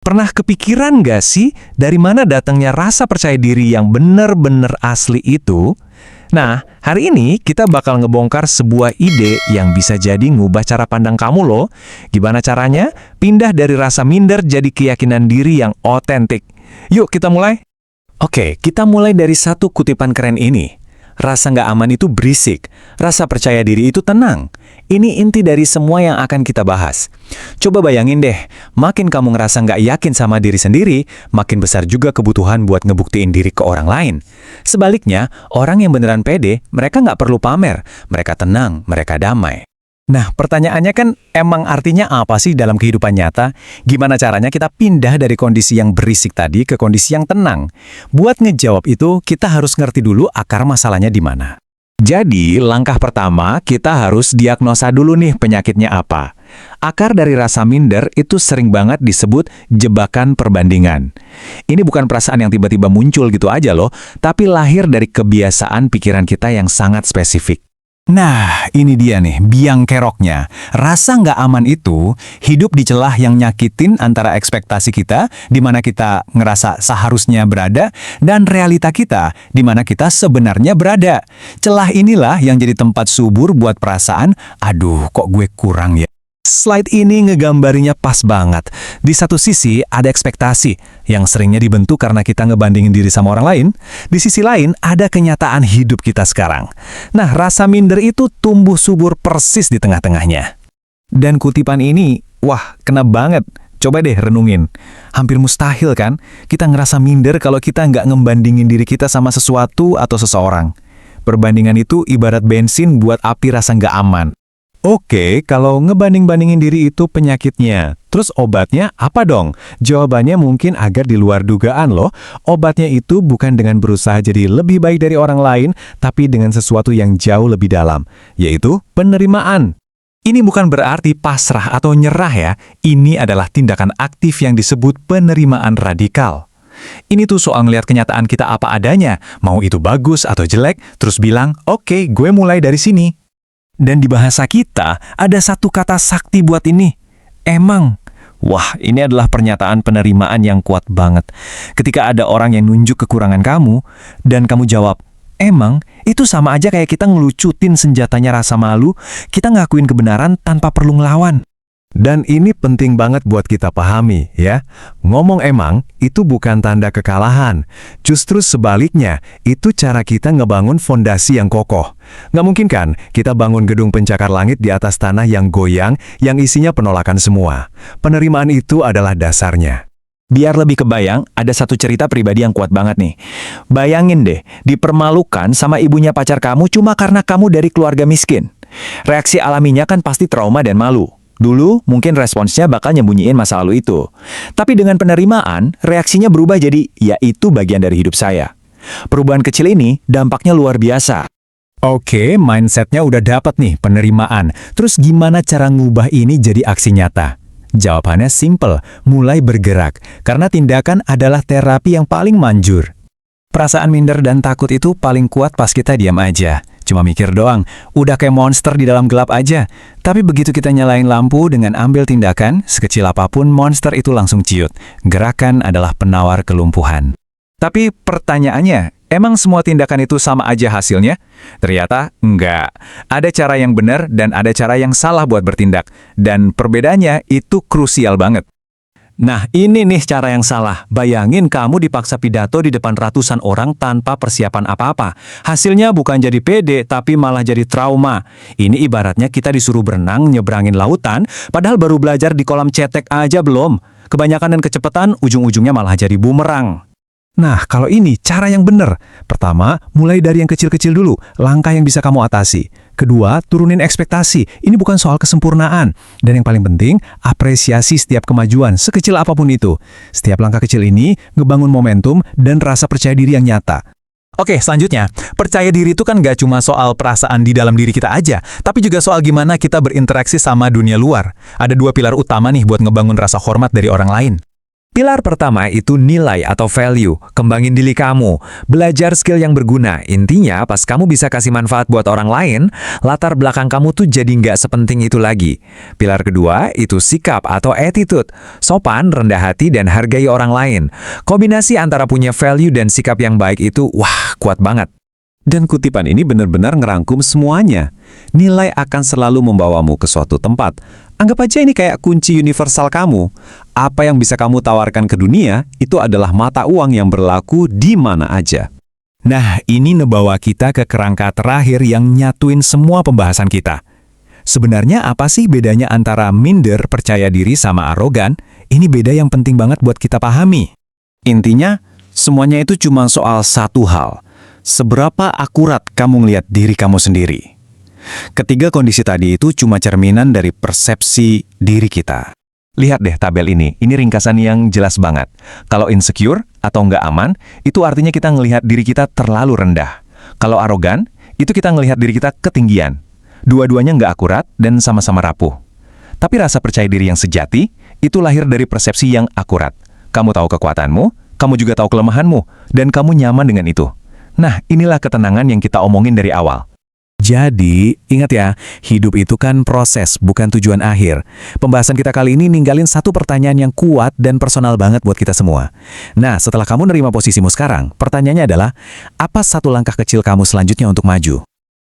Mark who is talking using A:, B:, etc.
A: Pernah kepikiran nggak sih dari mana datangnya rasa percaya diri yang bener-bener asli itu? Nah, hari ini kita bakal ngebongkar sebuah ide yang bisa jadi ngubah cara pandang kamu loh. Gimana caranya? Pindah dari rasa minder jadi keyakinan diri yang otentik. Yuk kita mulai. Oke, kita mulai dari satu kutipan keren ini. Rasa nggak aman itu berisik, rasa percaya diri itu tenang. Ini inti dari semua yang akan kita bahas. Coba bayangin deh, makin kamu ngerasa nggak yakin sama diri sendiri, makin besar juga kebutuhan buat ngebuktiin diri ke orang lain. Sebaliknya, orang yang beneran pede, mereka nggak perlu pamer, mereka tenang, mereka damai. Nah, pertanyaannya kan emang artinya apa sih dalam kehidupan nyata? Gimana caranya kita pindah dari kondisi yang berisik tadi ke kondisi yang tenang? Buat ngejawab itu, kita harus ngerti dulu akar masalahnya di mana. Jadi, langkah pertama, kita harus diagnosa dulu nih penyakitnya apa. Akar dari rasa minder itu sering banget disebut jebakan perbandingan. Ini bukan perasaan yang tiba-tiba muncul gitu aja loh, tapi lahir dari kebiasaan pikiran kita yang sangat spesifik. Nah, ini dia nih, biang keroknya. Rasa nggak aman itu hidup di celah yang nyakitin antara ekspektasi kita, di mana kita ngerasa seharusnya berada, dan realita kita, di mana kita sebenarnya berada. Celah inilah yang jadi tempat subur buat perasaan, aduh kok gue kurang ya. Slide ini ngegambarinya pas banget. Di satu sisi ada ekspektasi yang seringnya dibentuk karena kita ngebandingin diri sama orang lain. Di sisi lain ada kenyataan hidup kita sekarang. Nah, rasa minder itu tumbuh subur persis di tengah-tengahnya. Dan kutipan ini, wah, kena banget. Coba deh renungin. Hampir mustahil kan kita ngerasa minder kalau kita nggak ngebandingin diri kita sama sesuatu atau seseorang. Perbandingan itu ibarat bensin buat api rasa nggak aman. Oke, kalau ngebanding-bandingin diri itu penyakitnya, terus obatnya apa dong? Jawabannya mungkin agak di luar dugaan loh. Obatnya itu bukan dengan berusaha jadi lebih baik dari orang lain, tapi dengan sesuatu yang jauh lebih dalam, yaitu penerimaan. Ini bukan berarti pasrah atau nyerah ya, ini adalah tindakan aktif yang disebut penerimaan radikal. Ini tuh soal ngeliat kenyataan kita apa adanya, mau itu bagus atau jelek, terus bilang, oke, gue mulai dari sini. Dan di bahasa kita, ada satu kata sakti buat ini. Emang. Wah, ini adalah pernyataan penerimaan yang kuat banget. Ketika ada orang yang nunjuk kekurangan kamu, dan kamu jawab, emang, itu sama aja kayak kita ngelucutin senjatanya rasa malu, kita ngakuin kebenaran tanpa perlu ngelawan. Dan ini penting banget buat kita pahami, ya. Ngomong emang, itu bukan tanda kekalahan. Justru sebaliknya, itu cara kita ngebangun fondasi yang kokoh. Nggak mungkin kan, kita bangun gedung pencakar langit di atas tanah yang goyang, yang isinya penolakan semua. Penerimaan itu adalah dasarnya. Biar lebih kebayang, ada satu cerita pribadi yang kuat banget nih. Bayangin deh, dipermalukan sama ibunya pacar kamu cuma karena kamu dari keluarga miskin. Reaksi alaminya kan pasti trauma dan malu. Dulu, mungkin responsnya bakal nyembunyiin masa lalu itu. Tapi dengan penerimaan, reaksinya berubah jadi, ya itu bagian dari hidup saya. Perubahan kecil ini, dampaknya luar biasa. Oke, mindsetnya udah dapat nih, penerimaan. Terus gimana cara ngubah ini jadi aksi nyata? Jawabannya simple, mulai bergerak. Karena tindakan adalah terapi yang paling manjur. Perasaan minder dan takut itu paling kuat pas kita diam aja. Cuma mikir doang, udah kayak monster di dalam gelap aja. Tapi begitu kita nyalain lampu dengan ambil tindakan, sekecil apapun monster itu langsung ciut. Gerakan adalah penawar kelumpuhan. Tapi pertanyaannya, emang semua tindakan itu sama aja hasilnya? Ternyata enggak. Ada cara yang benar dan ada cara yang salah buat bertindak. Dan perbedaannya itu krusial banget. Nah, ini nih cara yang salah. Bayangin kamu dipaksa pidato di depan ratusan orang tanpa persiapan apa-apa. Hasilnya bukan jadi pede, tapi malah jadi trauma. Ini ibaratnya kita disuruh berenang, nyebrangin lautan, padahal baru belajar di kolam cetek aja belum. Kebanyakan dan kecepatan, ujung-ujungnya malah jadi bumerang. Nah, kalau ini cara yang benar. Pertama, mulai dari yang kecil-kecil dulu, langkah yang bisa kamu atasi. Kedua, turunin ekspektasi. Ini bukan soal kesempurnaan. Dan yang paling penting, apresiasi setiap kemajuan, sekecil apapun itu. Setiap langkah kecil ini, ngebangun momentum dan rasa percaya diri yang nyata. Oke, selanjutnya, percaya diri itu kan gak cuma soal perasaan di dalam diri kita aja, tapi juga soal gimana kita berinteraksi sama dunia luar. Ada dua pilar utama nih buat ngebangun rasa hormat dari orang lain. Pilar pertama itu nilai atau value. Kembangin diri kamu. Belajar skill yang berguna. Intinya, pas kamu bisa kasih manfaat buat orang lain, latar belakang kamu tuh jadi nggak sepenting itu lagi. Pilar kedua itu sikap atau attitude. Sopan, rendah hati, dan hargai orang lain. Kombinasi antara punya value dan sikap yang baik itu, wah, kuat banget.
B: Dan kutipan ini benar-benar ngerangkum semuanya. Nilai akan selalu membawamu ke suatu tempat. Anggap aja ini kayak kunci universal kamu. Apa yang bisa kamu tawarkan ke dunia, itu adalah mata uang yang berlaku di mana aja.
A: Nah, ini ngebawa kita ke kerangka terakhir yang nyatuin semua pembahasan kita. Sebenarnya apa sih bedanya antara minder, percaya diri, sama arogan? Ini beda yang penting banget buat kita pahami.
B: Intinya, semuanya itu cuma soal satu hal. Seberapa akurat kamu ngelihat diri kamu sendiri. Ketiga kondisi tadi itu cuma cerminan dari persepsi diri kita.
A: Lihat deh tabel ini ringkasan yang jelas banget. Kalau insecure atau nggak aman, itu artinya kita ngelihat diri kita terlalu rendah. Kalau arogan, itu kita ngelihat diri kita ketinggian. Dua-duanya nggak akurat dan sama-sama rapuh. Tapi rasa percaya diri yang sejati, itu lahir dari persepsi yang akurat. Kamu tahu kekuatanmu, kamu juga tahu kelemahanmu, dan kamu nyaman dengan itu. Nah, inilah ketenangan yang kita omongin dari awal. Jadi, ingat ya, hidup itu kan proses, bukan tujuan akhir. Pembahasan kita kali ini ninggalin satu pertanyaan yang kuat dan personal banget buat kita semua. Nah, setelah kamu nerima posisimu sekarang, pertanyaannya adalah, apa satu langkah kecil kamu selanjutnya untuk maju?